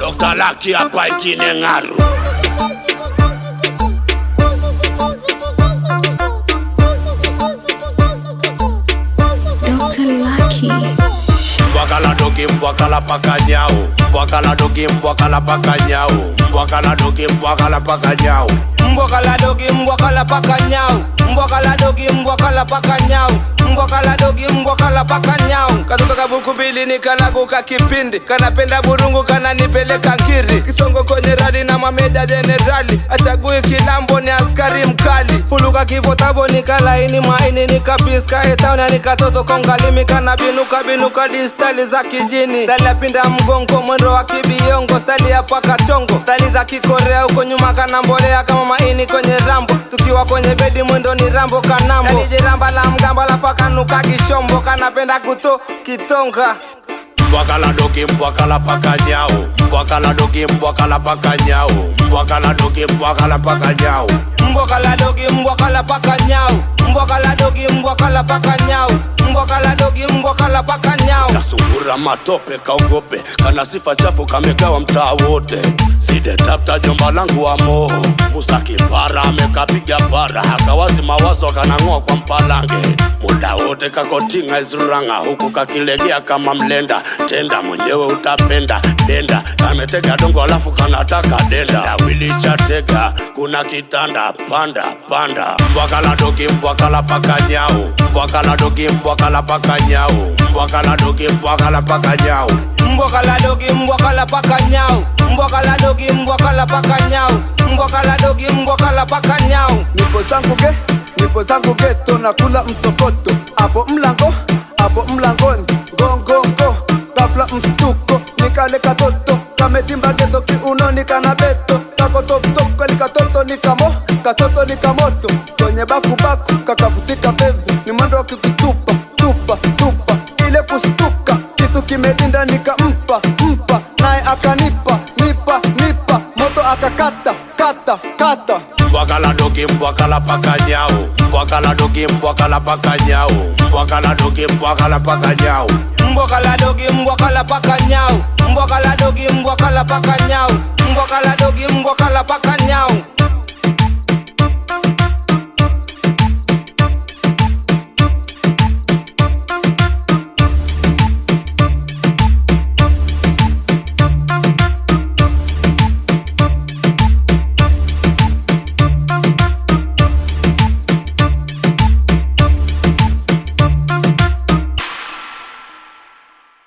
Dr. Lucky hapa ikine ngaru. Dr. Lucky. Mbwakala dogi mbwakala paka nyao. Mbwakala dogi mbwakala paka nyao. Mbwakala dogi mbwakala paka nyao. Mbwakala dogi mbwakala paka nyao. Mbwakala dogi mbwakala paka nyao. Mbwakala dogi mbwakala paka nyao. Katoto kabuku mbili ni kanaguka kipindi. Kanapenda burungu kananipeleka ngiri. Kisongo kwenye radi na mameja generali. Achagui kilambo ni askari mkali. Fuluka kivotabo ni kalaini maini ni kabiska etauna ni katoto kongalimi. Kanabinuka binuka di style za kijini. Style ya pinda mgongo mwendo wa kibiongo. Style ya paka chongo. Style za kikorea uko nyuma kanambolea kama maini kwenye rambo. Tukiwa kwenye bedi mwendo ni rambo kanambo. Yalijiramba la mgamba la paka nuka kishombo. Kanapenda kuto kitonga. Mbwakala dogi mbwakala paka nyao. Mbwakala dogi mbwakala paka nyao. Mbwakala dogi mbwakala paka nyao. Mbwakala dogi mbwakala paka nyao. Mbwakala dogi mbwakala paka nyao. Mbwakala dogi mbwakala paka nyao. Kasungura matope kaogope. Kana sifa chafu kamegawa mtaa wote. Side tapta jomba langu wa moho. Musa kipara amekapiga para. Hakawazi mawazo kanang'oa kwa mpalange. Muda wote kakotinga izuranga. Huku kakilegea kama mlenda. Tenda mwenyewe utapenda. Denda kametega dongo alafu kanataka denda. Dawili chatega kuna kitanda panda panda. Mbwakala dogi mbwakala paka nyao. Mbwakala dogi mbwakala paka nyao. Mbwakala dogi mbwakala paka nyao. Mbwakala dogi mbwakala paka nyao. Mbwakala dogi mbwakala paka nyao. Mbwakala dogi mbwakala paka nyao. Nipo zangu geto na kula msokoto. Hapo mlangoni gongongo. Gafla mstuko nikale katoto. Kametimba geto kiunoni kana beto. Kako top top kweli katoto ni kamoto. Kwenye baku kakavutika bevu. Ni mwendo wa kikutupa tupa. Ile kustuka kitu kimedinda nikampa naye akanipa nipa moto akakata kata. Mbwakala dogi mbwakala paka nyao. Mbwakala dogi mbwakala paka nyao. Mbwakala dogi mbwakala paka nyao. Mbwakala dogi mbwakala paka nyao. Mbwakala dogi mbwakala paka nyao. Mbwakala dogi mbwakala paka nyao.